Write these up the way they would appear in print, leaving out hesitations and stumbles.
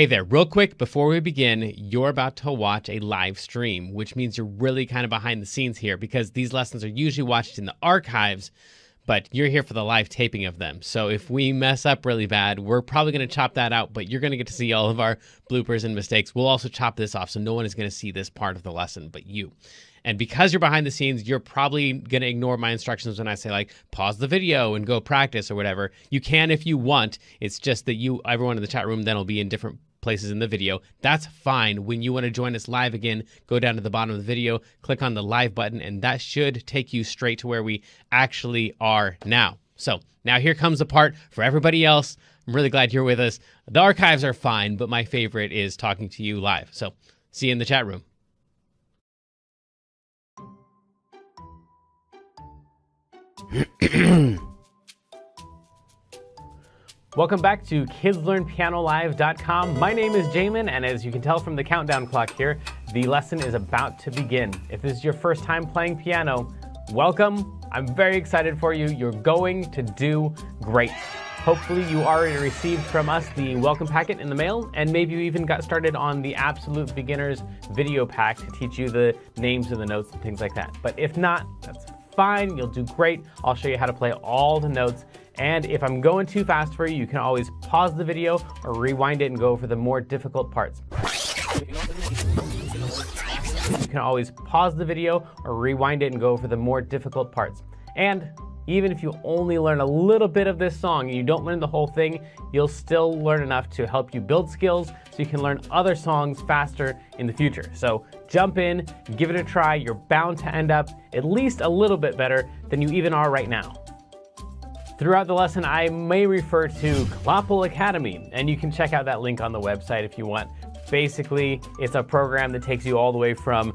Hey there, real quick before we begin, you're about to watch a live stream, which means you're really kind of behind the scenes here because these lessons are usually watched in the archives, but you're here for the live taping of them. So if we mess up really bad, we're probably going to chop that out, but you're going to get to see all of our bloopers and mistakes. We'll also chop this off, so no one is going to see this part of the lesson but you. And because you're behind the scenes, you're probably going to ignore my instructions when I say, like, pause the video and go practice or whatever. You can if you want. It's just that everyone in the chat room then will be in different places in the video. That's fine. When you want to join us live again, go down to the bottom of the video, click on the live button, and that should take you straight to where we actually are now. So now here comes the part for everybody else. I'm really glad you're with us. The archives are fine, but my favorite is talking to you live. So see you in the chat room. Welcome back to KidsLearnPianoLive.com. My name is Jamin, and as you can tell from the countdown clock here, the lesson is about to begin. If this is your first time playing piano, welcome. I'm very excited for you. You're going to do great. Hopefully you already received from us the welcome packet in the mail, and maybe you even got started on the Absolute Beginners video pack to teach you the names of the notes and things like that. But if not, that's fine. You'll do great. I'll show you how to play all the notes. And if I'm going too fast for you, you can always pause the video or rewind it and go over the more difficult parts. You can always pause the video or rewind it and go over the more difficult parts. And even if you only learn a little bit of this song and you don't learn the whole thing, you'll still learn enough to help you build skills so you can learn other songs faster in the future. So jump in, give it a try. You're bound to end up at least a little bit better than you even are right now. Throughout the lesson, I may refer to Klopple Academy, and you can check out that link on the website if you want. Basically, it's a program that takes you all the way from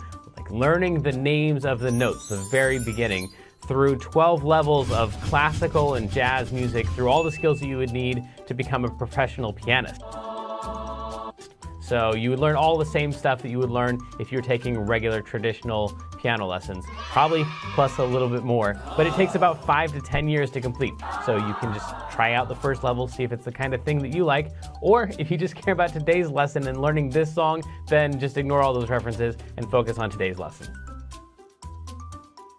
learning the names of the notes, the very beginning, through 12 levels of classical and jazz music, through all the skills that you would need to become a professional pianist. So you would learn all the same stuff that you would learn if you're taking regular traditional piano lessons, probably plus a little bit more, but it takes about 5 to 10 years to complete. So you can just try out the first level, see if it's the kind of thing that you like, or if you just care about today's lesson and learning this song, then just ignore all those references and focus on today's lesson.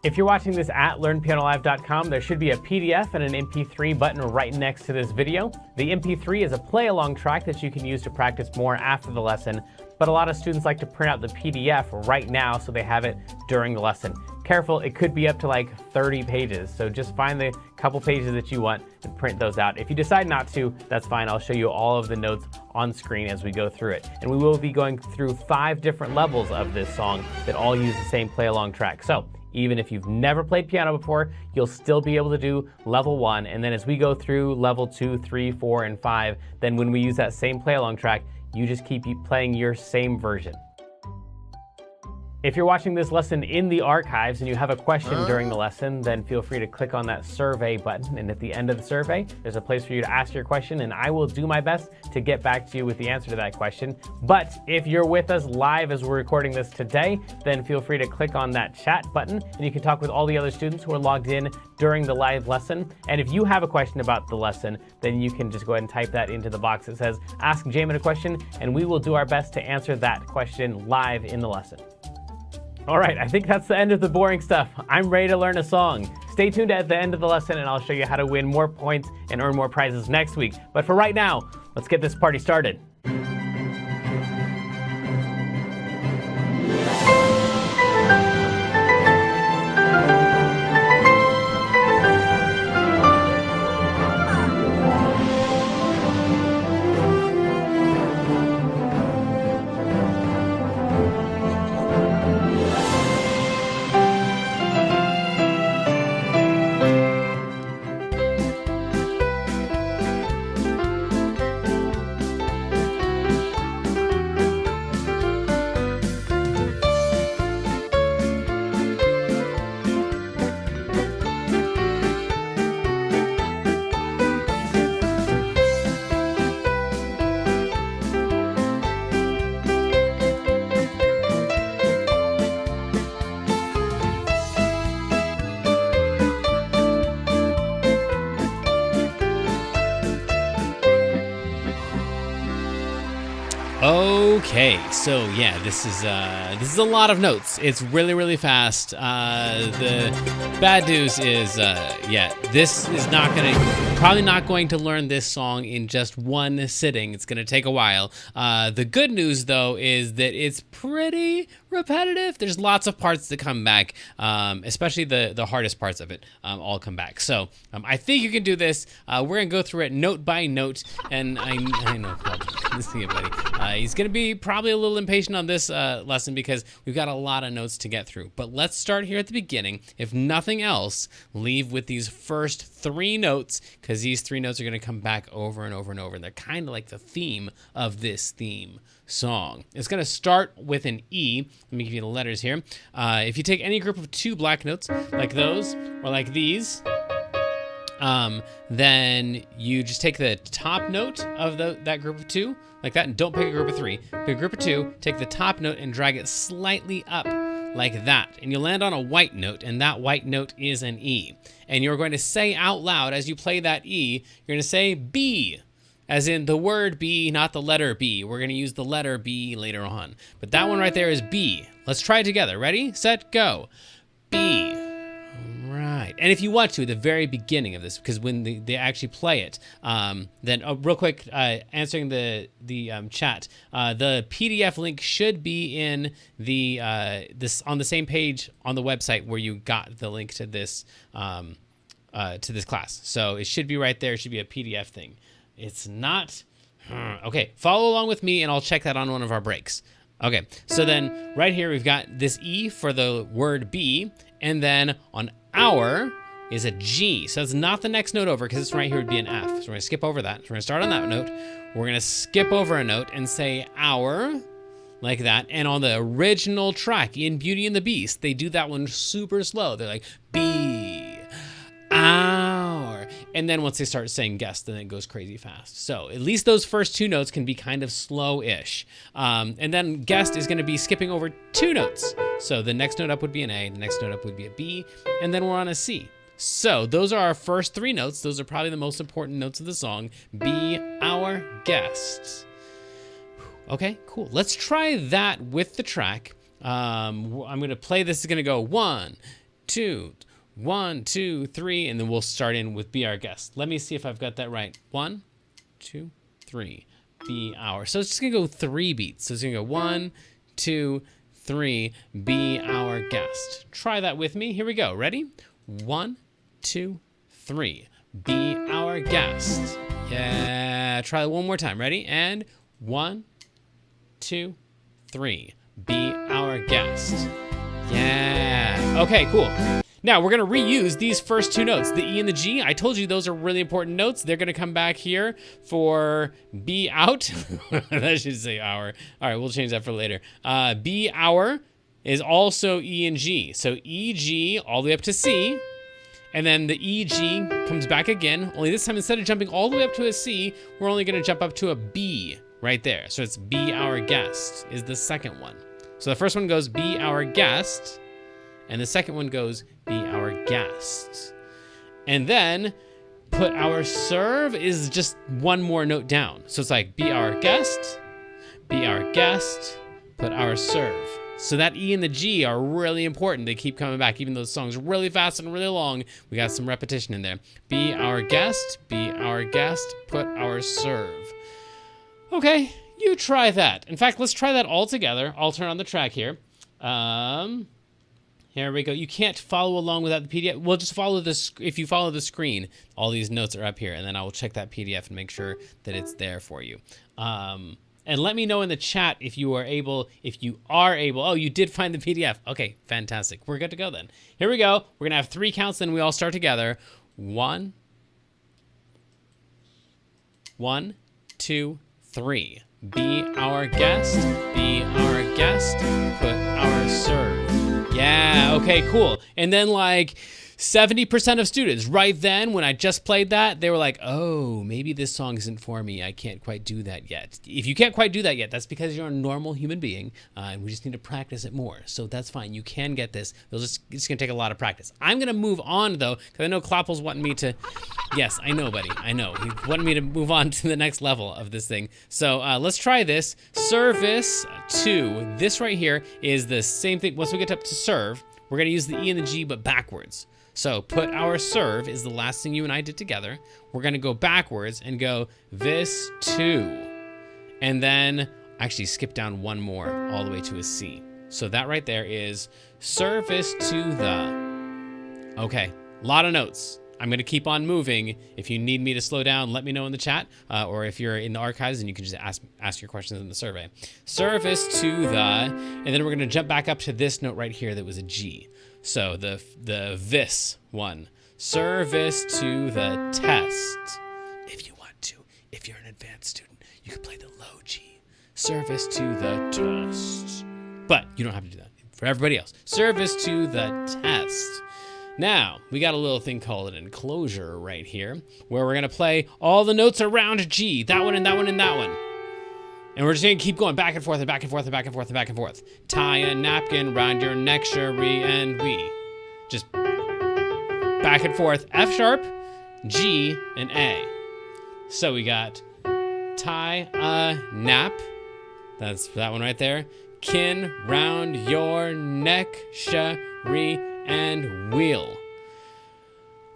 If you're watching this at LearnPianoLive.com, there should be a PDF and an MP3 button right next to this video. The MP3 is a play-along track that you can use to practice more after the lesson, but a lot of students like to print out the PDF right now so they have it during the lesson. Careful, it could be up to like 30 pages, so just find the couple pages that you want and print those out. If you decide not to, that's fine. I'll show you all of the notes on screen as we go through it. And we will be going through 5 different levels of this song that all use the same play-along track. So even if you've never played piano before, you'll still be able to do level 1. And then as we go through level 2, 3, 4, and 5, then when we use that same play-along track, you just keep playing your same version. If you're watching this lesson in the archives and you have a question during the lesson, then feel free to click on that survey button. And at the end of the survey, there's a place for you to ask your question, and I will do my best to get back to you with the answer to that question. But if you're with us live as we're recording this today, then feel free to click on that chat button, and you can talk with all the other students who are logged in during the live lesson. And if you have a question about the lesson, then you can just go ahead and type that into the box that says, Ask Jamin a question, and we will do our best to answer that question live in the lesson. All right, I think that's the end of the boring stuff. I'm ready to learn a song. Stay tuned at the end of the lesson and I'll show you how to win more points and earn more prizes next week. But for right now, let's get this party started. Okay, so yeah, this is a lot of notes. It's really, really fast. The bad news is, this is probably not going to learn this song in just one sitting. It's gonna take a while. The good news though is that it's pretty repetitive. There's lots of parts that come back, especially the hardest parts of it all come back. So I think you can do this. We're gonna go through it note by note, and I know, well, see you, buddy. He's gonna be probably a little impatient on this lesson because we've got a lot of notes to get through. But let's start here at the beginning. If nothing else, leave with these first 3 notes, because these 3 notes are gonna come back over and over and over, and they're kind of like the theme of this theme song. It's going to start with an E. Let me give you the letters here. If you take any group of 2 black notes, like those or like these, then you just take the top note of that group of 2, like that, and don't pick a group of 3. Pick a group of 2, take the top note and drag it slightly up like that, and you'll land on a white note, and that white note is an E. And you're going to say out loud as you play that E, you're going to say B. As in the word B, not the letter B. We're going to use the letter B later on. But that one right there is B. Let's try it together. Ready, set, go. B. All right. And if you want to, at the very beginning of this, because when they actually play it, then real quick, answering the chat, the PDF link should be in the on the same page on the website where you got the link to this class. So it should be right there. It should be a PDF thing. It's not. Okay, follow along with me and I'll check that on one of our breaks. Okay, so then right here we've got this E for the word B, and then on our is a G. So that's not the next note over, because this one right here would be an F. So we're gonna skip over that. So we're gonna start on that note. We're gonna skip over a note and say our, like that. And on the original track in Beauty and the Beast, they do that one super slow. They're like B, our. And then once they start saying guest, then it goes crazy fast. So at least those first 2 notes can be kind of slow-ish. And then guest is going to be skipping over 2 notes. So the next note up would be an A, the next note up would be a B, and then we're on a C. So those are our first 3 notes. Those are probably the most important notes of the song. Be our guest. Okay, cool. Let's try that with the track. I'm going to play this. It's going to go 1, 2, 1, 2, 3, and then we'll start in with Be Our Guest. Let me see if I've got that right. 1, 2, 3, Be Our. So it's just gonna go 3 beats. So it's gonna go 1, 2, 3, Be Our Guest. Try that with me. Here we go. Ready? 1, 2, 3, Be Our Guest. Yeah. Try that one more time. Ready? And 1, 2, 3, Be Our Guest. Yeah. Okay, cool. Now, we're going to reuse these first 2 notes, the E and the G. I told you those are really important notes. They're going to come back here for be out. That should say our. All right, we'll change that for later. Be our is also E and G. So E, G, all the way up to C. And then the E, G comes back again. Only this time, instead of jumping all the way up to a C, we're only going to jump up to a B right there. So it's Be Our Guest is the second one. So the first one goes Be Our Guest. And the second one goes Be Our Guest. And then put our serve is just one more note down. So it's like Be Our Guest, Be Our Guest, put our serve. So that E and the G are really important. They keep coming back. Even though the song's really fast and really long, we got some repetition in there. Be our guest, be our guest, put our serve. Okay, you try that. In fact, let's try that all together. I'll turn on the track here. Here we go. You can't follow along without the PDF. We'll just follow this. If you follow the screen, all these notes are up here, and then I will check that PDF and make sure that it's there for you. And let me know in the chat if you are able. Oh, you did find the PDF. Okay, fantastic. We're good to go then. Here we go. We're gonna have 3 counts, then we all start together. 1, 2, 3. Be our guest. Be our guest. Put our serve. Yeah, okay, cool. And then like 70% of students, right then, when I just played that, they were like, oh, maybe this song isn't for me. I can't quite do that yet. If you can't quite do that yet, that's because you're a normal human being, and we just need to practice it more. So that's fine. You can get this. It's going to take a lot of practice. I'm going to move on, though, because I know Kloppel's wanting me to... Yes, I know, buddy. I know. He's wanting me to move on to the next level of this thing. So let's try this. Service 2. This right here is the same thing. Once we get up to serve, we're going to use the E and the G, but backwards. So put our serve is the last thing you and I did together. We're going to go backwards and go this 2. And then actually skip down one more all the way to a C. So that right there is service to the. Okay, a lot of notes. I'm going to keep on moving. If you need me to slow down, let me know in the chat. Or if you're in the archives, then you can just ask your questions in the survey. Service to the, and then we're going to jump back up to this note right here that was a G. So the this one. Service to the test. If you want to, if you're an advanced student, you can play the low G. Service to the test. But you don't have to do that. For everybody else, service to the test. Now, we got a little thing called an enclosure right here, where we're going to play all the notes around G, that one and that one and that one. And we're just going to keep going back and forth and back and forth and back and forth and back and forth. Tie a napkin round your neck, cherie, and we. Just back and forth. F sharp, G, and A. So we got tie a nap. That's that one right there. Kin round your neck, cherie, and wheel.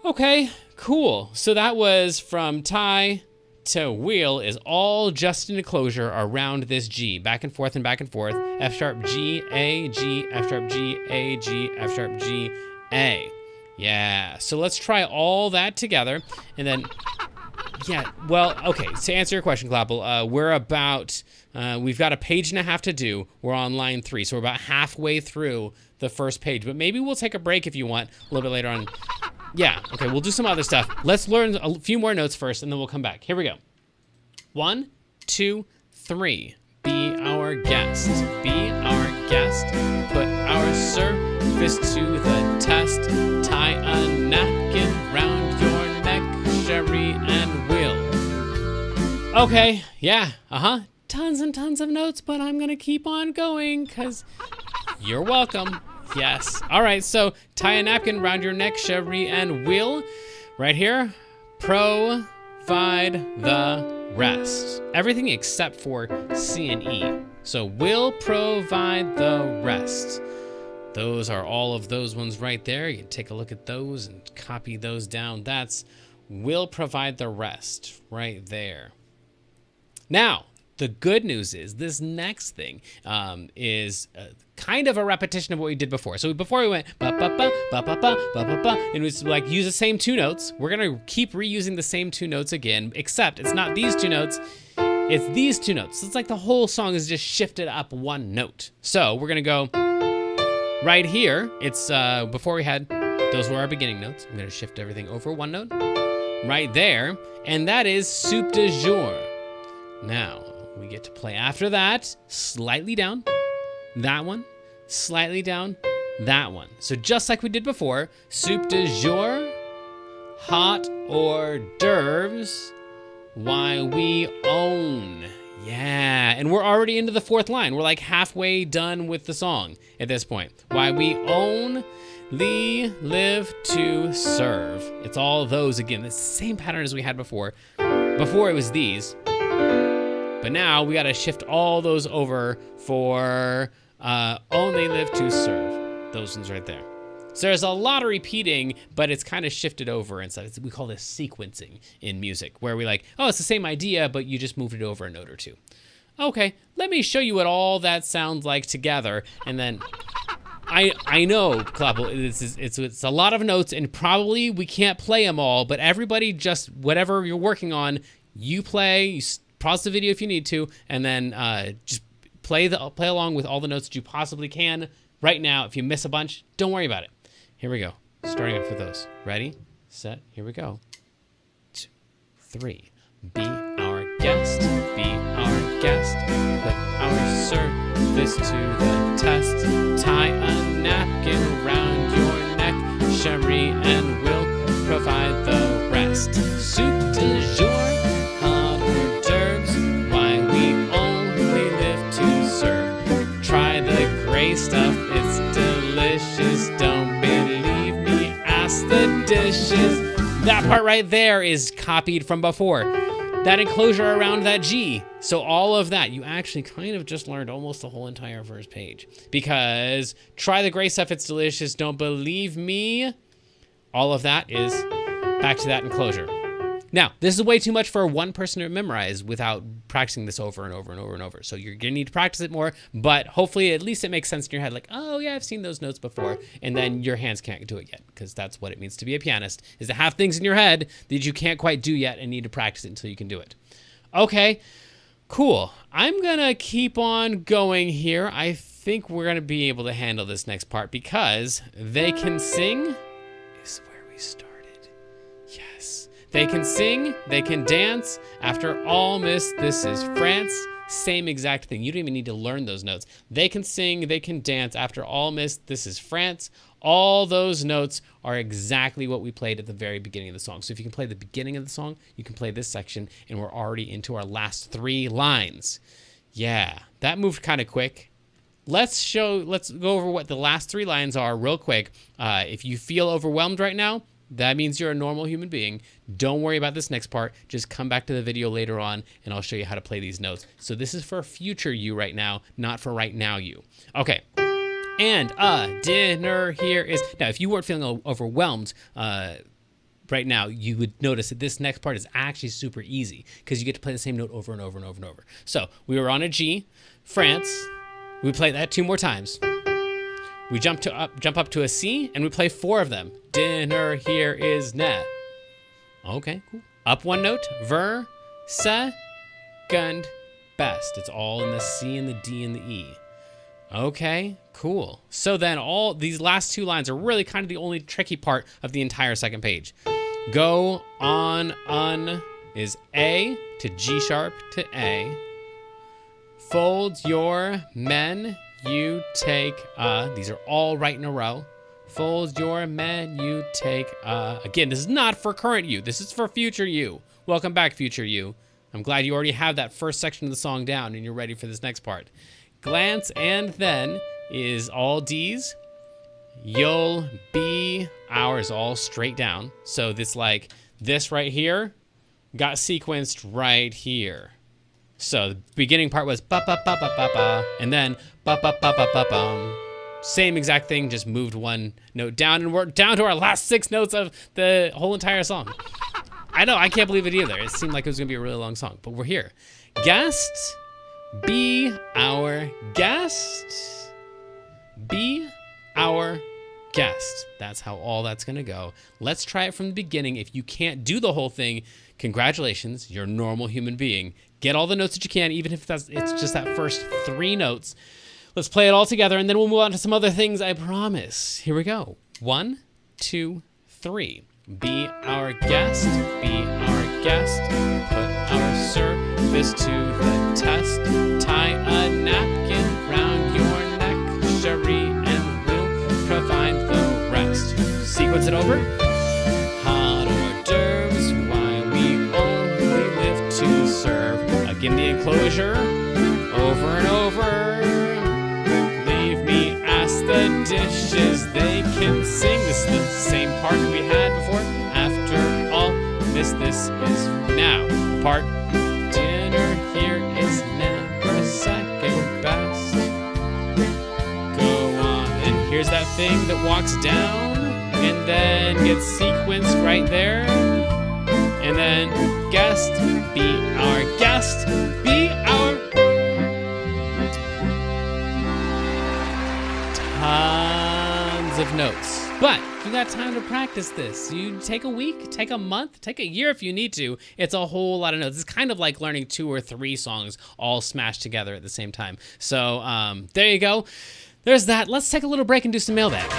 Okay, cool. So that was from tie to wheel is all just an enclosure around this G. Back and forth and back and forth. F sharp, G, A, G, F sharp, G, A, G, F sharp, G, A. Yeah, so let's try all that together. And then, yeah, well, okay, to answer your question, Kloppel, we're about, we've got a page and a half to do. We're on line 3, so we're about halfway through the first page. But maybe we'll take a break if you want a little bit later on. Yeah, okay, we'll do some other stuff. Let's learn a few more notes first, and then we'll come back. Here we go. 1, 2, 3. Be our guest. Be our guest. Put our service to the test. Tie a napkin round your neck, cherie, and wheel. Okay, yeah, Tons and tons of notes, but I'm gonna keep on going, because you're welcome. Yes. All right, so tie a napkin around your neck, cherie, and wheel. Right here, provide the rest. Everything except for C and E. So will provide the rest. Those are all of those ones right there. You can take a look at those and copy those down. That's will provide the rest right there. Now, the good news is this next thing is kind of a repetition of what we did before. So before we went ba ba ba ba ba ba ba ba ba, and it was like use the same 2 notes. We're gonna keep reusing the same 2 notes again, except it's not these 2 notes. It's these 2 notes. It's like the whole song is just shifted up 1 note. So we're gonna go right here. It's before we had those were our beginning notes. I'm gonna shift everything over 1 note right there, and that is soup de jour. Now we get to play after that, slightly down, that one, slightly down, that one. So just like we did before, soup de jour, hot hors d'oeuvres, why we own. Yeah, and we're already into the 4th line. We're like halfway done with the song at this point. Why we own, live to serve. It's all those again. It's the same pattern as we had before. Before it was these. But now we got to shift all those over for only live to serve. Those ones right there. So there's a lot of repeating, but it's kind of shifted over and stuff. We call this sequencing in music, where we like, oh, it's the same idea, but you just moved it over a note or 2. Okay, let me show you what all that sounds like together, and then I know, Kloppel, it's a lot of notes, and probably we can't play them all, but everybody just, whatever you're working on, you play, you pause the video if you need to, and then just play along with all the notes that you possibly can right now. If you miss a bunch, don't worry about it. Here we go. Starting off with those. Ready, set, here we go. 2, 3. Be our guest. Be our guest. Put our service to the test. Tie a napkin around your neck, luxury and we'll provide the rest. Soup du jour, hot hors d'oeuvres, why we only live to serve. Try the gray stuff, it's delicious. Don't believe me, ask the dishes. That part right there is copied from before. That enclosure around that G. So all of that, you actually kind of just learned almost the whole entire first page. Because try the gray stuff, it's delicious. Don't believe me. All of that is back to that enclosure. Now, this is way too much for one person to memorize without practicing this over and over and over and over. So you're gonna need to practice it more, but hopefully at least it makes sense in your head, like, oh yeah, I've seen those notes before, and then your hands can't do it yet, because that's what it means to be a pianist, is to have things in your head that you can't quite do yet and need to practice it until you can do it. Okay, cool. I'm gonna keep on going here. I think we're gonna be able to handle this next part, because they can sing is where we started. Yes. They can sing, they can dance. After all, miss, this is France. Same exact thing. You don't even need to learn those notes. They can sing, they can dance. After all, miss, this is France. All those notes are exactly what we played at the very beginning of the song. So if you can play the beginning of the song, you can play this section, and we're already into our last 3 lines. Yeah, that moved kind of quick. Let's go over what the last 3 lines are real quick. If you feel overwhelmed right now, that means you're a normal human being. Don't worry about this next part. Just come back to the video later on, and I'll show you how to play these notes. So this is for future you right now, not for right now you. Okay. And dinner here is... Now, if you weren't feeling overwhelmed right now, you would notice that this next part is actually super easy, because you get to play the same note over and over and over and over. So we were on a G, France. We play that 2 more times. We jump up to a C, and we play 4 of them. Dinner here is ne. Okay, cool. Up 1 note, ver, second, best. It's all in the C and the D and the E. Okay, cool. So then all these last 2 lines are really kind of the only tricky part of the entire second page. Go on, is A to G sharp to A. Fold your men, you take these are all right in a row. Fold your men, you take again, this is not for current you. This is for future you. Welcome back, future you. I'm glad you already have that first section of the song down and you're ready for this next part. Glance and then is all D's. You'll be ours all straight down. So this right here got sequenced right here. So the beginning part was ba ba ba ba ba ba, and then ba ba ba ba ba bum. Same exact thing, just moved 1 note down, and we're down to our last 6 notes of the whole entire song. I know, I can't believe it either. It seemed like it was gonna be a really long song, but we're here. Guest, be our guest. Be our guest. That's how all that's gonna go. Let's try it from the beginning. If you can't do the whole thing, congratulations, you're a normal human being. Get all the notes that you can, even if it's just that first 3 notes. Let's play it all together, and then we'll move on to some other things, I promise. Here we go. 1, 2, 3. Be our guest, be our guest. Put our service to the test. Tie a napkin round your neck, Cherie, and we'll provide the rest. Sequence it over. Hot hors d'oeuvres, why we only live to serve. Again, the enclosure, over and over. Leave me, ask the dishes, they can sing. This is the same part we had before. After all, this is now. The part, dinner here is never second best. Go on, and here's that thing that walks down, and then gets sequenced right there. And then guest, be our guest, be our... Tons of notes. But you got time to practice this. You take a week, take a month, take a year if you need to. It's a whole lot of notes. It's kind of like learning 2 or 3 songs all smashed together at the same time. So there you go. There's that. Let's take a little break and do some mailbag.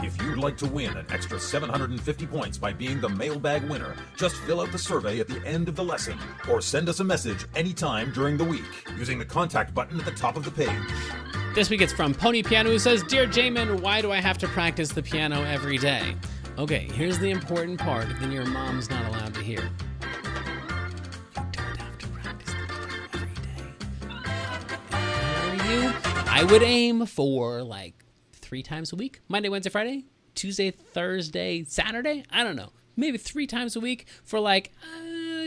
If you'd like to win an extra 750 points by being the mailbag winner, just fill out the survey at the end of the lesson or send us a message anytime during the week using the contact button at the top of the page. This week it's from Pony Piano, who says, Dear Jamin, why do I have to practice the piano every day? Okay, here's the important part that your mom's not allowed to hear. You don't have to practice the piano every day. If I were you, I would aim for like 3 times a week. Monday, Wednesday, Friday, Tuesday, Thursday, Saturday. I don't know. Maybe 3 times a week for like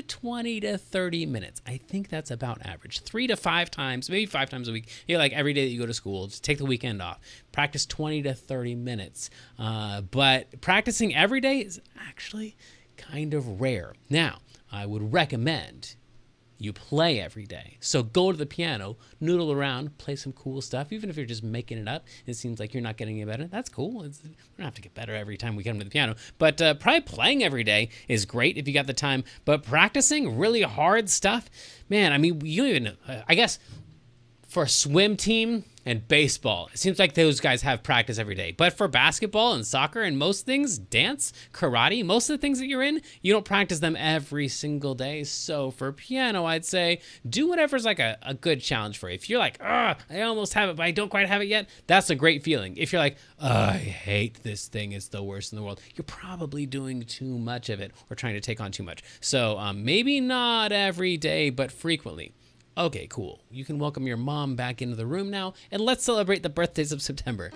20 to 30 minutes. I think that's about average. 3 to 5 times, maybe 5 times a week. You know, like every day that you go to school, just take the weekend off. Practice 20 to 30 minutes. But practicing every day is actually kind of rare. Now, I would recommend you play every day. So go to the piano, noodle around, play some cool stuff. Even if you're just making it up, it seems like you're not getting any better. That's cool. We don't have to get better every time we come to the piano. But probably playing every day is great if you got the time. But practicing really hard stuff, man, I mean, you don't even, I guess, for a swim team and baseball, it seems like those guys have practice every day. But for basketball and soccer and most things, dance, karate, most of the things that you're in, you don't practice them every single day. So for piano, I'd say do whatever's like a good challenge for you. If you're like, I almost have it, but I don't quite have it yet, that's a great feeling. If you're like, I hate this thing, it's the worst in the world, you're probably doing too much of it or trying to take on too much. So maybe not every day, but frequently. Okay, cool. You can welcome your mom back into the room now, and let's celebrate the birthdays of September.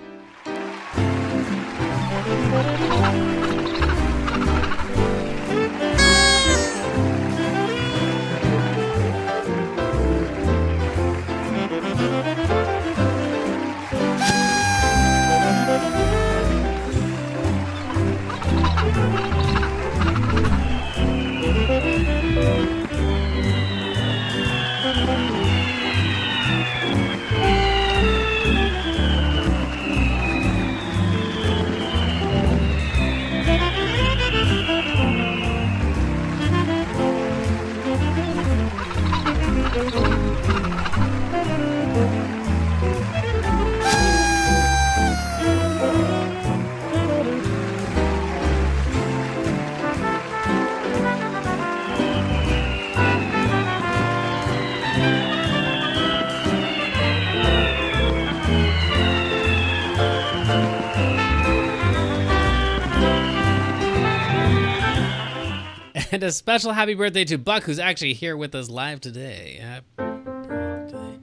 And a special happy birthday to Buck, who's actually here with us live today. Happy birthday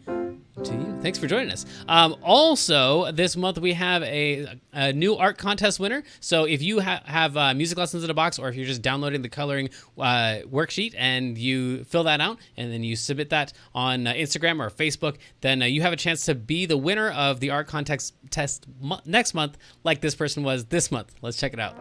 to you. Thanks for joining us. Also, this month we have a new art contest winner. So if you have music lessons in a box, or if you're just downloading the coloring worksheet and you fill that out and then you submit that on Instagram or Facebook, then you have a chance to be the winner of the art contest test next month, like this person was this month. Let's check it out.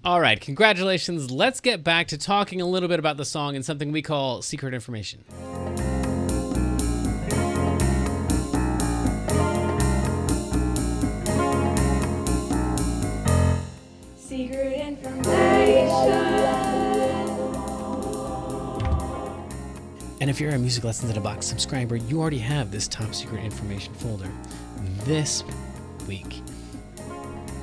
All right, congratulations. Let's get back to talking a little bit about the song and something we call secret information. Secret information. And if you're a Music Lessons in a Box subscriber, you already have this top secret information folder. This week,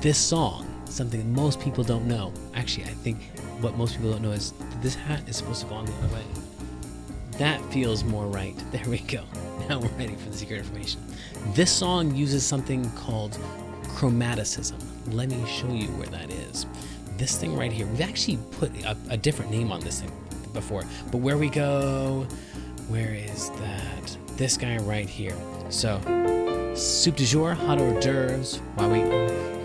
this song, something that most people don't know. Actually, I think what most people don't know is that this hat is supposed to go on the other way. That feels more right. There we go. Now Now we're ready for the secret information. This song uses something called chromaticism. Let me show you where that is. This thing right here, we've actually put a different name on this thing before, but where we go, where is that? This guy right here. So, soup du jour, hot hors d'oeuvres,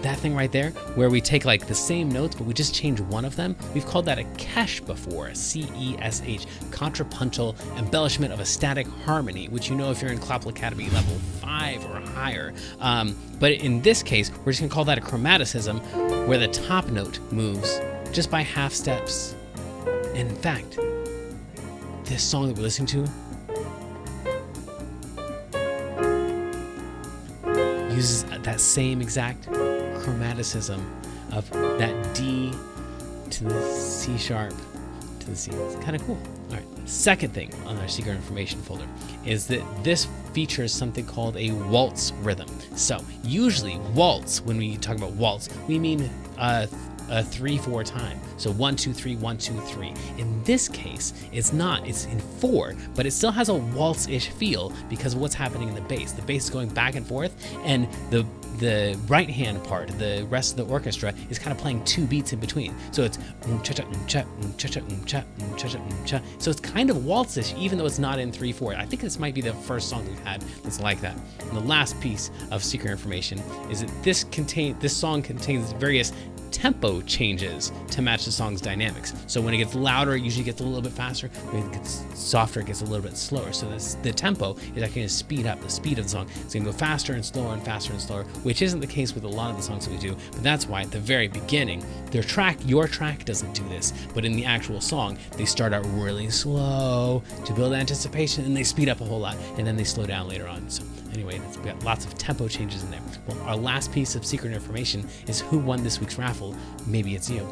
that thing right there, where we take like the same notes, but we just change one of them. We've called that a kesh before, C-E-S-H, contrapuntal embellishment of a static harmony, which you know if you're in Clapple Academy level 5 or higher. But in this case, we're just gonna call that a chromaticism, where the top note moves just by half steps. And in fact, this song that we're listening to uses that same exact chromaticism of that D to the C sharp to the C. It's kind of cool. All right, second thing on our secret information folder is that this features something called a waltz rhythm. So usually waltz, when we talk about waltz, we mean a 3/4 time. So 1 2 3 1 2 3. In this case, it's not. It's in 4, but it still has a waltz-ish feel because of what's happening in the bass. The bass is going back and forth, and the right hand part, the rest of the orchestra, is kind of playing 2 beats in between. So it's cha cha cha cha cha cha cha cha cha. So it's kind of waltz-ish, even though it's not in 3/4. I think this might be the first song we've had that's like that. And the last piece of secret information is that this song contains various tempo changes to match the song's dynamics. So when it gets louder, it usually gets a little bit faster. When it gets softer, it gets a little bit slower. So the tempo is actually going to speed up the speed of the song. It's going to go faster and slower and faster and slower, which isn't the case with a lot of the songs that we do. But that's why at the very beginning, your track doesn't do this. But in the actual song, they start out really slow to build anticipation, and they speed up a whole lot, and then they slow down later on. So anyway, we got lots of tempo changes in there. Well, our last piece of secret information is who won this week's raffle. Maybe it's you.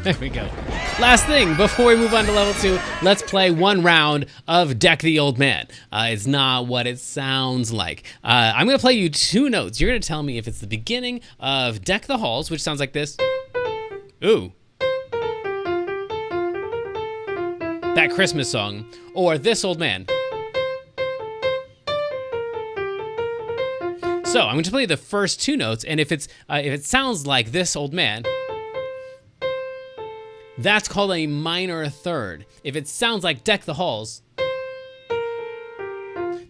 There we go. Last thing, before we move on to level 2, let's play one round of Deck the Old Man. It's not what it sounds like. I'm going to play you 2 notes. You're going to tell me if it's the beginning of Deck the Halls, which sounds like this. Ooh. That Christmas song. Or This Old Man. So I'm going to play you the first 2 notes, and if it sounds like This Old Man, that's called a minor third. If it sounds like Deck the Halls,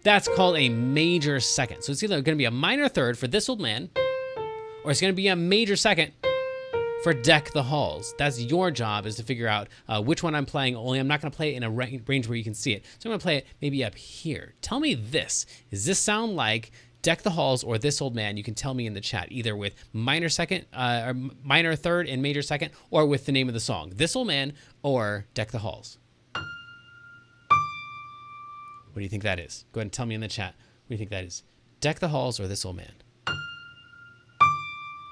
that's called a major second. So it's either going to be a minor third for This Old Man, or it's going to be a major second for Deck the Halls. That's your job, is to figure out which one I'm playing, only I'm not going to play it in a range where you can see it. So I'm going to play it maybe up here. Tell me this. Does this sound like Deck the Halls or This Old Man? You can tell me in the chat, either with minor second, or minor third and major second, or with the name of the song, This Old Man or Deck the Halls. What do you think that is? Go ahead and tell me in the chat. What do you think that is? Deck the Halls or This Old Man?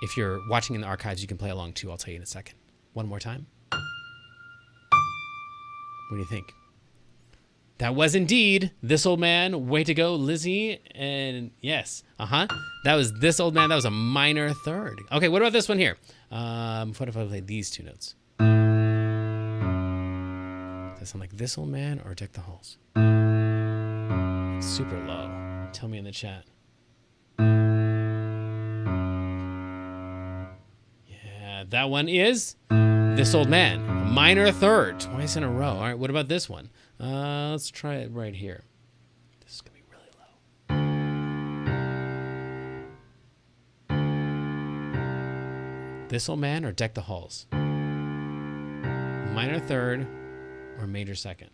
If you're watching in the archives, you can play along too. I'll tell you in a second. One more time. What do you think? That was indeed This Old Man. Way to go, Lizzie. And yes, that was This Old Man. That was a minor third. Okay, what about this one here? What if I play these 2 notes? Does that sound like This Old Man or Deck the Halls? It's super low. Tell me in the chat. Yeah, that one is This Old Man. A minor third, twice in a row. All right, what about this one? Let's try it right here. This is going to be really low. This Old Man or Deck the Halls? Minor third or major second?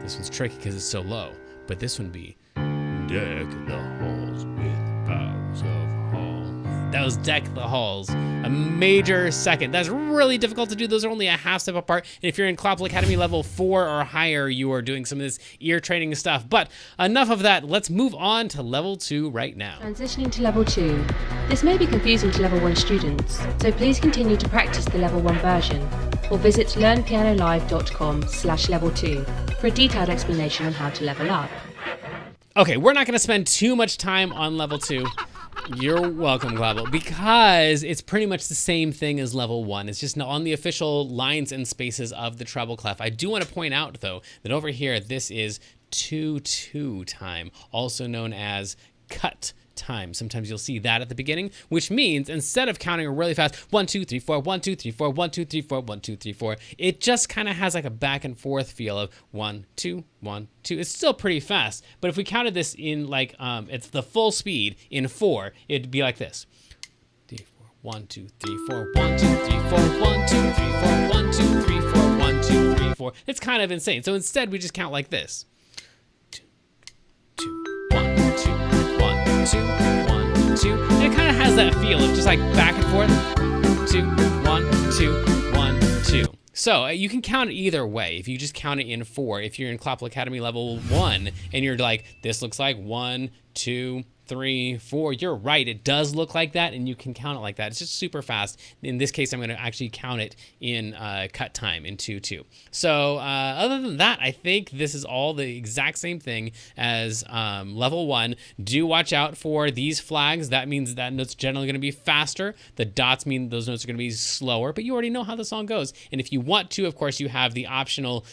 This one's tricky because it's so low. But this one be deck the halls with boughs of hall. That was deck the halls. A major second. That's really difficult to do. Those are only a half step apart. And if you're in Clapple Academy level 4 or higher, you are doing some of this ear training stuff. But enough of that. Let's move on to level 2 right now. Transitioning to level 2. This may be confusing to level 1 students, so please continue to practice the level 1 version or visit learnpianolive.com/level 2 for a detailed explanation on how to level up. Okay, we're not going to spend too much time on level 2. You're welcome, Global, because it's pretty much the same thing as level 1. It's just on the official lines and spaces of the treble clef. I do want to point out, though, that over here, this is 2/2 time, also known as cut time. Sometimes you'll see that at the beginning, which means instead of counting really fast 1 2 3 4 1 2 3 4 1 2 3 4 1 2 3 4, it just kind of has like a back and forth feel of 1 2 1 2. It's still pretty fast, but if we counted this in like it's the full speed in 4, it'd be like this. 1 2 3 4 1 2 3 4 1 2 3 4 1 2 3 4 1 2 3 4. It's kind of insane. So instead we just count like this. 2 2 1 2 1 2 1 2. And it kind of has that feel of just like back and forth. 2 1 2 1 2. So you can count it either way. If you just count it in 4, if you're in Clapple Academy level 1 and you're like, this looks like 1 2 3 4, you're right, it does look like that, and you can count it like that. It's just super fast. In this case, I'm going to actually count it in cut time in 2/2. So other than that, I think this is all the exact same thing as level 1. Do watch out for these flags. That means that note's generally going to be faster. The dots mean those notes are going to be slower, but you already know how the song goes. And if you want to, of course, you have the optional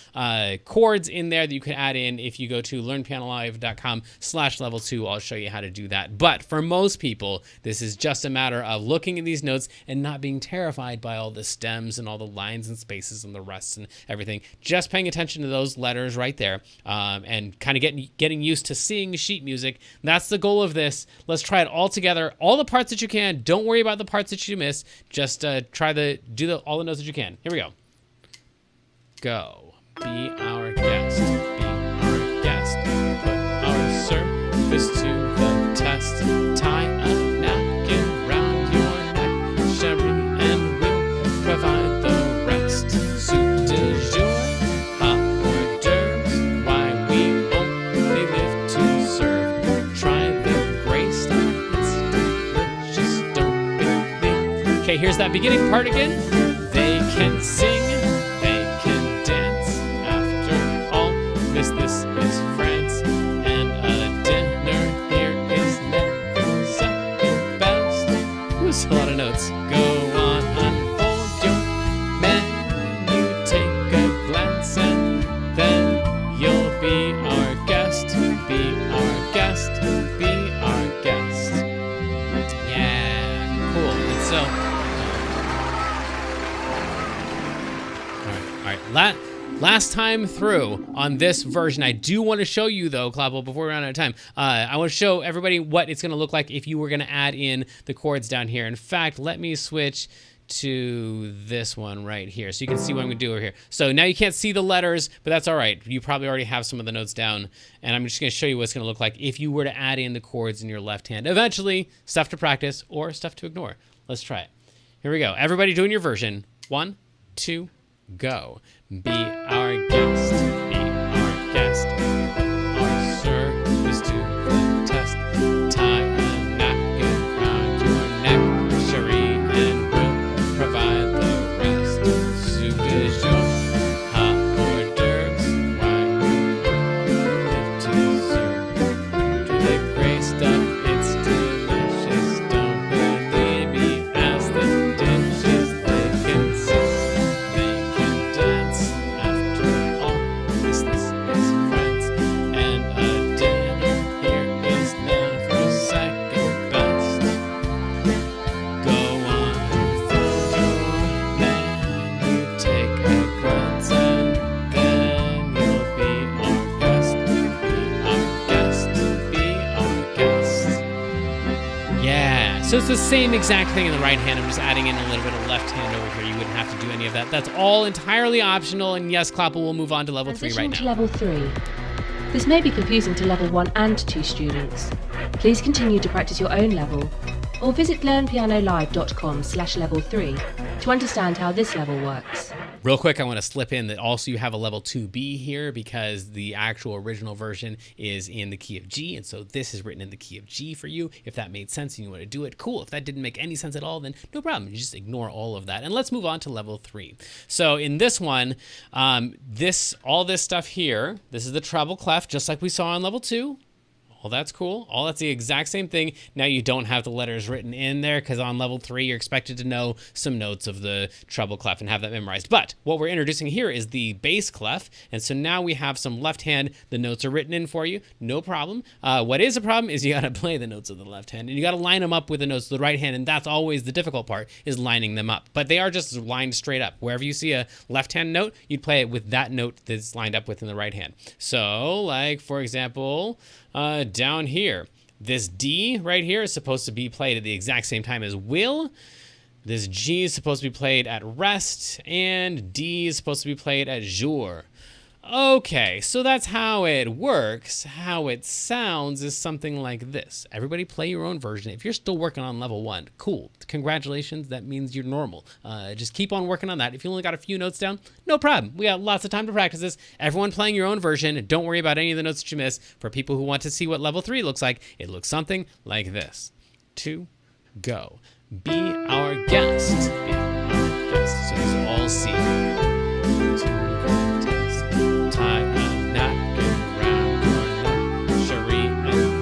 chords in there that you can add in. If you go to learnpianolive.com/level 2, I'll show you how to do that. But for most people, this is just a matter of looking at these notes and not being terrified by all the stems and all the lines and spaces and the rests and everything. Just paying attention to those letters right there, and kind of getting used to seeing sheet music. That's the goal of this. Let's try it all together. All the parts that you can. Don't worry about the parts that you miss. Just try to do all the notes that you can. Here we go. Go. Be our guest. Be our guest. Put our service to the test. Tie a napkin round your neck. Sherry and we'll provide the rest. Soup de jour, hot hors d'oeuvres. Why we only live to serve. Try the gray stuff. It's delicious, don't believe. Okay, here's that beginning part again. They can sing. They can dance. After all, this is France. And a dinner here is never second best. Ooh, that's a lot of notes. Go on, unfold your menu. Take a glance and then you'll be our guest. Be our guest. Be our guest. Yeah, cool. And so, all right. Last time through on this version, I do want to show you, though, Clapple, before we run out of time, I want to show everybody what it's going to look like if you were going to add in the chords down here. In fact, let me switch to this one right here so you can see what I'm going to do over here. So now you can't see the letters, but that's all right. You probably already have some of the notes down, and I'm just going to show you what it's going to look like if you were to add in the chords in your left hand. Eventually, stuff to practice or stuff to ignore. Let's try it. Here we go. Everybody doing your version. 1, 2, go. Be our guest, be our guest. Our service to the test. Tie a napkin round your neck. Sherry and we'll provide the rest. Soup de jour, hot hors d'oeuvres. Why we live to serve. To the gray stuff, it's delicious. Don't believe me, ask the dishes. They can sing, they can dance. After all, So it's the same exact thing in the right hand. I'm just adding in a little bit of left hand over here. You wouldn't have to do any of that. That's all entirely optional. And yes, Clapple will move on to level 3 right Transitioning to now. level 3. This may be confusing to level 1 and 2 students. Please continue to practice your own level or visit learnpianolive.com/level3 to understand how this level works. Real quick, I want to slip in that also you have a level 2B here because the actual original version is in the key of G, and so this is written in the key of G for you. If that made sense and you want to do it, cool. If that didn't make any sense at all, then no problem. You just ignore all of that. And let's move on to level 3. So in this one, all this stuff here, this is the treble clef, just like we saw in level 2. Well, that's cool. All that's the exact same thing. Now you don't have the letters written in there because on level 3, you're expected to know some notes of the treble clef and have that memorized. But what we're introducing here is the bass clef. And so now we have some left hand. The notes are written in for you. No problem. What is a problem is you got to play the notes of the left hand and you got to line them up with the notes of the right hand. And that's always the difficult part, is lining them up. But they are just lined straight up. Wherever you see a left hand note, you'd play it with that note that's lined up within the right hand. So like, for example, down here, this D right here is supposed to be played at the exact same time as will. This G is supposed to be played at rest, and D is supposed to be played at jour. Okay, so that's how it works. How it sounds is something like this. Everybody play your own version. If you're still working on level 1, cool. Congratulations, that means you're normal. Just keep on working on that. If you only got a few notes down, no problem. We got lots of time to practice this. Everyone playing your own version. Don't worry about any of the notes that you miss. For people who want to see what level 3 looks like, it looks something like this. 2, go. Be our guest. Be our guest. So it's all C.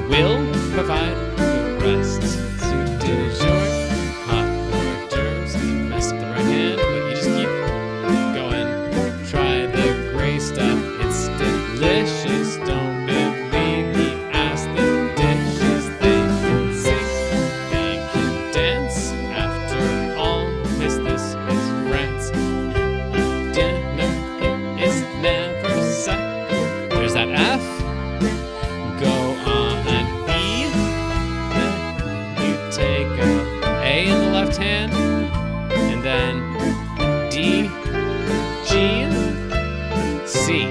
Will provide the rest. Soup du jour, hot hors d'oeuvres. Mess up the right hand, but you just keep going. Try the gray stuff, it's delicious. Don't believe me, ask the dishes. They can sing, they can dance. After all, this is France. Dinner is never set. There's that F. Go on an E, then you take a in the left hand, and then D, G, C.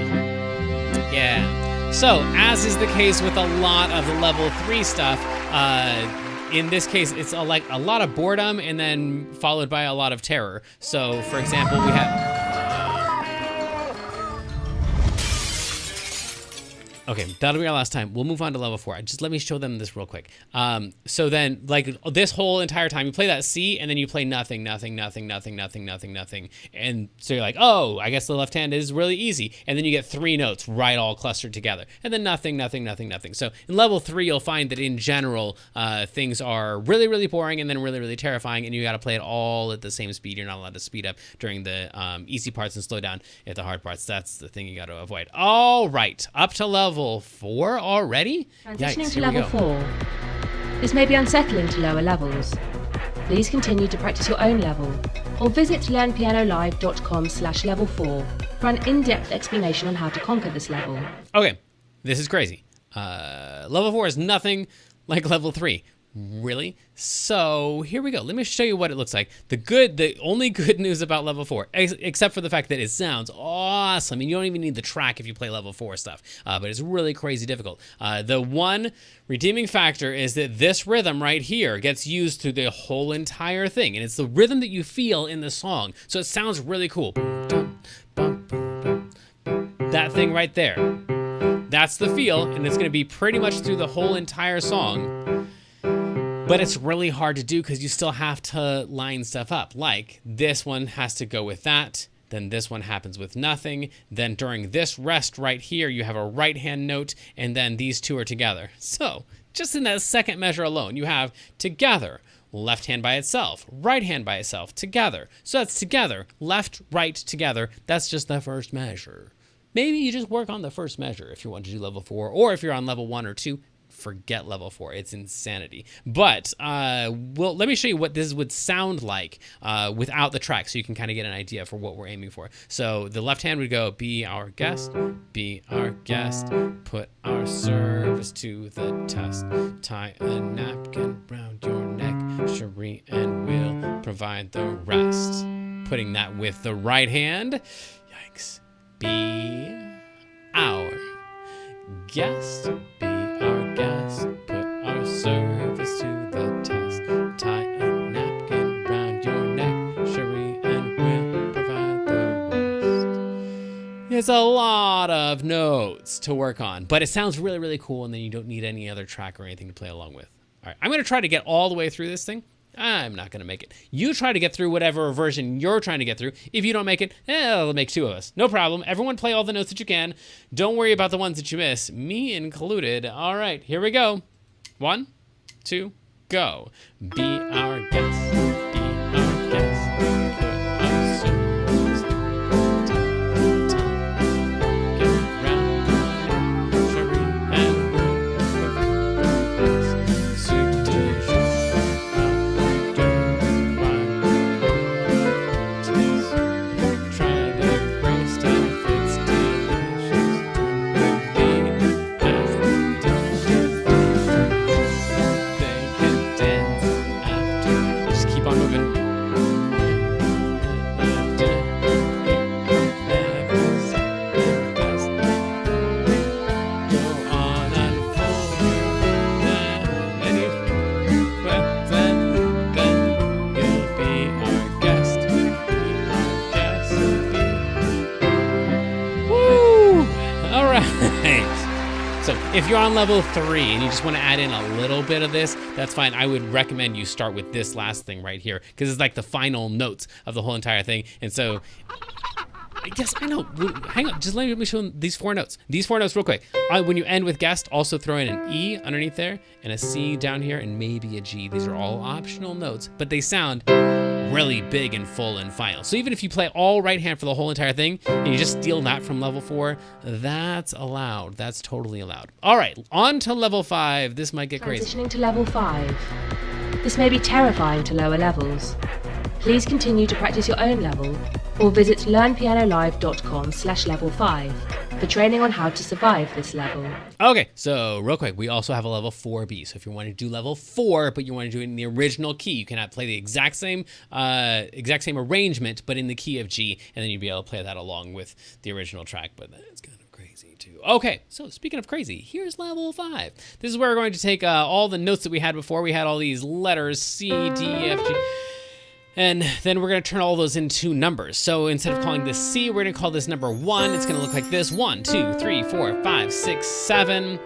Yeah. So, as is the case with a lot of the level 3 stuff, in this case, it's like a lot of boredom and then followed by a lot of terror. So, for example, we have... Okay, that'll be our last time. We'll move on to level 4. Just let me show them this real quick. So then, like, this whole entire time, you play that C, and then you play nothing, nothing, nothing, nothing, nothing, nothing, nothing. And so you're like, oh, I guess the left hand is really easy. And then you get 3 notes right all clustered together. And then nothing, nothing, nothing, nothing. So in level 3, you'll find that in general, things are really, really boring and then really, really terrifying. And you got to play it all at the same speed. You're not allowed to speed up during the easy parts and slow down at the hard parts. That's the thing you got to avoid. All right, up to level 4 already? Transitioning Yikes, to here we level go. 4. This may be unsettling to lower levels. Please continue to practice your own level or visit learnpianolive.com/level4 for an in-depth explanation on how to conquer this level. Okay, this is crazy. Level 4 is nothing like level 3. Really? So here we go. Let me show you what it looks like. The only good news about level 4, except for the fact that it sounds awesome. I mean, you don't even need the track if you play level 4 stuff, but it's really crazy difficult. The one redeeming factor is that this rhythm right here gets used through the whole entire thing, and it's the rhythm that you feel in the song. So it sounds really cool. That thing right there. That's the feel, and it's going to be pretty much through the whole entire song. But it's really hard to do because you still have to line stuff up. Like this one has to go with that. Then this one happens with nothing. Then during this rest right here, you have a right hand note, and then these two are together. So just in that second measure alone, you have together, left hand by itself, right hand by itself, together. So that's together, left, right, together. That's just the first measure. Maybe you just work on the first measure if you want to do level 4, or if you're on level 1 or 2, forget level 4. It's insanity. But well, let me show you what this would sound like without the track, so you can kind of get an idea for what we're aiming for. So the left hand would go, be our guest, put our service to the test, tie a napkin round your neck, Cherie, and we'll provide the rest. Putting that with the right hand. Yikes. Be our guest. Be our guest. Put our service to the test. Tie a napkin round your neck, Cherie, and we'll provide the rest. It's a lot of notes to work on, but it sounds really, really cool, and then you don't need any other track or anything to play along with. All right, I'm going to try to get all the way through this thing. I'm not going to make it. You try to get through whatever version you're trying to get through. If you don't make it, it'll make two of us. No problem. Everyone play all the notes that you can. Don't worry about the ones that you miss, me included. All right, here we go. 1, 2, go. Be our guest. Be our guest. Put our service to the test. Get round, Cherie, and we'll provide the rest. Soup dish. So if you're on level 3 and you just want to add in a little bit of this, that's fine. I would recommend you start with this last thing right here because it's like the final notes of the whole entire thing. And so, yes, I know. Hang on. Just let me show these 4 notes. These 4 notes real quick. When you end with guest, also throw in an E underneath there and a C down here and maybe a G. These are all optional notes, but they sound really big and full and final. So even if you play all right hand for the whole entire thing and you just steal that from level 4, that's allowed. That's totally allowed. All right, on to level 5. This might get crazy. Transitioning to level 5. This may be terrifying to lower levels. Please continue to practice your own level or visit learnpianolive.com/level 5 for training on how to survive this level. Okay, so real quick, we also have a level 4B. So if you want to do level 4, but you want to do it in the original key, you cannot play the exact same arrangement, but in the key of G, and then you'd be able to play that along with the original track, but that's kind of crazy too. Okay, so speaking of crazy, here's level 5. This is where we're going to take all the notes that we had before. We had all these letters, C, D, F, G, and then we're going to turn all those into numbers. So instead of calling this C, we're going to call this number 1. It's going to look like this. 1, 2, 3, 4, 5, 6, 7,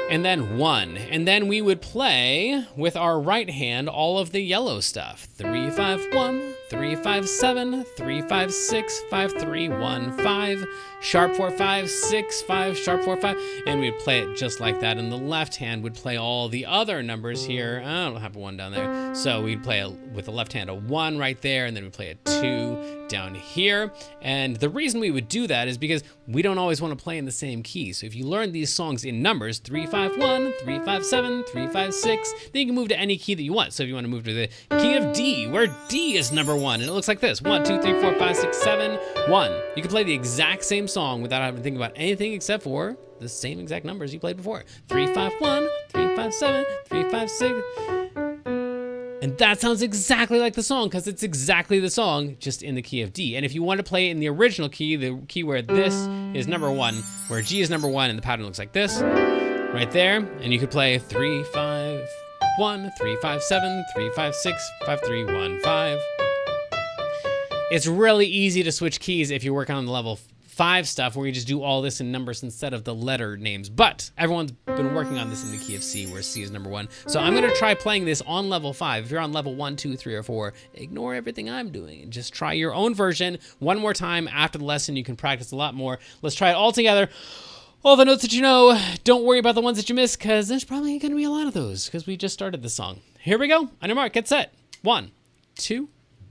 and then 1. And then we would play with our right hand all of the yellow stuff. 3, 5, 1, 3, 5, 7, 3, 5, 6, 5, 3, 1, 5, sharp 4, 5, 6, 5, sharp 4, 5, and we'd play it just like that. And the left hand would play all the other numbers here. I don't have a 1 down there. So we'd play with the left hand a 1 right there, and then we'd play a 2 down here. And the reason we would do that is because we don't always want to play in the same key. So if you learn these songs in numbers, 3, 5, 1, 3, 5, 7, 3, 5, 6, then you can move to any key that you want. So if you want to move to the key of D, where D is number 1, and it looks like this. 1, 2, 3, 4, 5, 6, 7, 1. You can play the exact same song without having to think about anything except for the same exact numbers you played before. 3, 5, 1, 3, 5, 7, 3, 5, 6. And that sounds exactly like the song because it's exactly the song, just in the key of D. And if you want to play it in the original key, the key where this is number 1, where G is number 1, and the pattern looks like this, right there, and you could play 3, 5, 1, 3, 5, 7, 3, 5, 6, 5, 3, 1, 5. It's really easy to switch keys if you're working on the level 5 stuff where you just do all this in numbers instead of the letter names. But everyone's been working on this in the key of C, where C is number 1. So I'm going to try playing this on level 5. If you're on level 1, 2, 3, or 4, ignore everything I'm doing and just try your own version one more time after the lesson. You can practice a lot more. Let's try it all together. All the notes that you know, don't worry about the ones that you missed because there's probably going to be a lot of those because we just started the song. Here we go. On your mark, get set. 1, 2,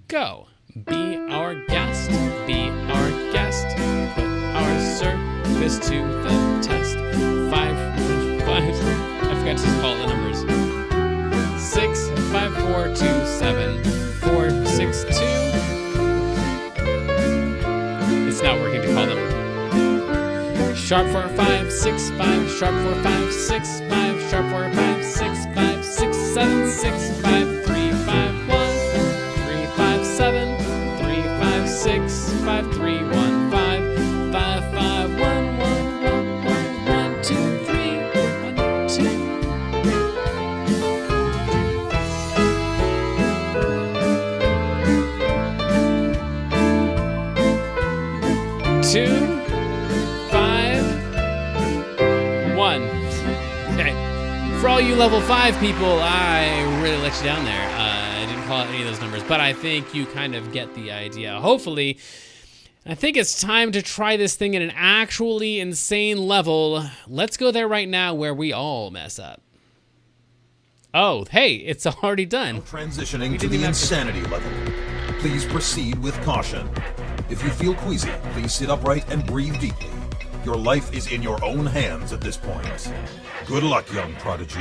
go. Be our guest, be our guest, put our service to the test. 5, 5, I forgot to call the numbers. 6, 5, 4, 2, 7, 4, 6, 2. It's not working to call them. Sharp 4, 5, 6, 5, sharp 4, 5, 6, 5, sharp 4, 5, 6, 5, 6, 7, 6, 5, 3, Okay. For all you level 5 people, I really let you down there. I didn't call out any of those numbers, but I think you kind of get the idea. Hopefully, I think it's time to try this thing at an actually insane level. Let's go there right now where we all mess up. Oh, hey, it's already done. Transitioning to the insanity level. Please proceed with caution. If you feel queasy, please sit upright and breathe deeply. Your life is in your own hands at this point. Good luck, young prodigy.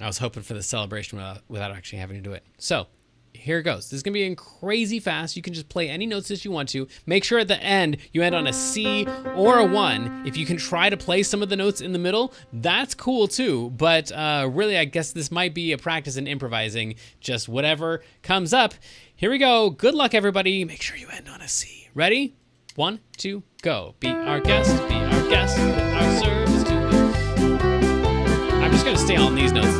I was hoping for the celebration without actually having to do it. So, here it goes. This is going to be crazy fast. You can just play any notes that you want to. Make sure at the end you end on a C or a 1. If you can try to play some of the notes in the middle, that's cool too. But really, I guess this might be a practice in improvising. Just whatever comes up. Here we go. Good luck, everybody. Make sure you end on a C. Ready? 1, 2, go. Be our guest. Be our guest. Put our service to the... I'm just going to stay on these notes.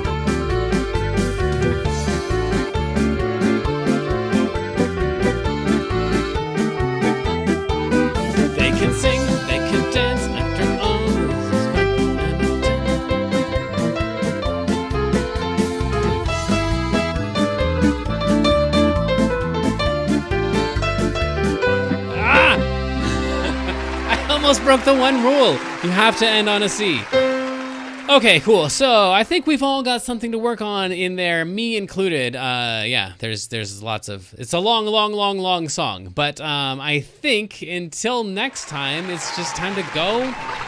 They can sing, they can dance, after all this is fun I almost broke the one rule. You have to end on a C. Okay, cool. So I think we've all got something to work on in there, me included. Yeah, there's lots of. It's a long song. But I think until next time, it's just time to go,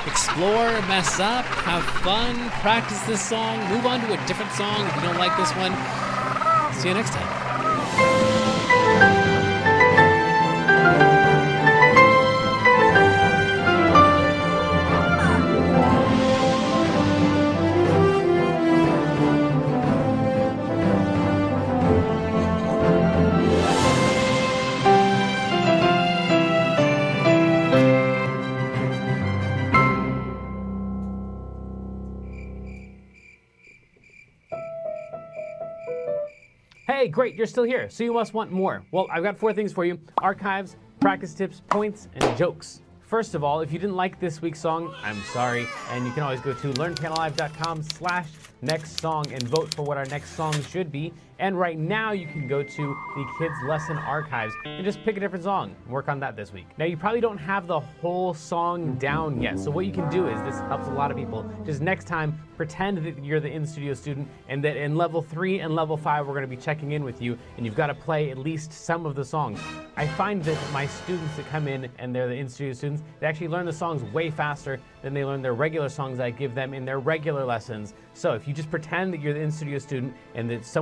explore, mess up, have fun, practice this song, move on to a different song if you don't like this one. See you next time. Hey, great, you're still here, so you must want more. Well, I've got 4 things for you: archives, practice tips, points, and jokes. First of all, if you didn't like this week's song, I'm sorry, and you can always go to learnpianolive.com/next song and vote for what our next song should be. And right now you can go to the Kids Lesson Archives and just pick a different song and work on that this week. Now you probably don't have the whole song down yet, so what you can do is, this helps a lot of people, just next time pretend that you're the in-studio student and that in level 3 and level 5 we're going to be checking in with you and you've got to play at least some of the songs. I find that my students that come in and they're the in-studio students, they actually learn the songs way faster than they learn their regular songs I give them in their regular lessons. So if you just pretend that you're the in-studio student and that someone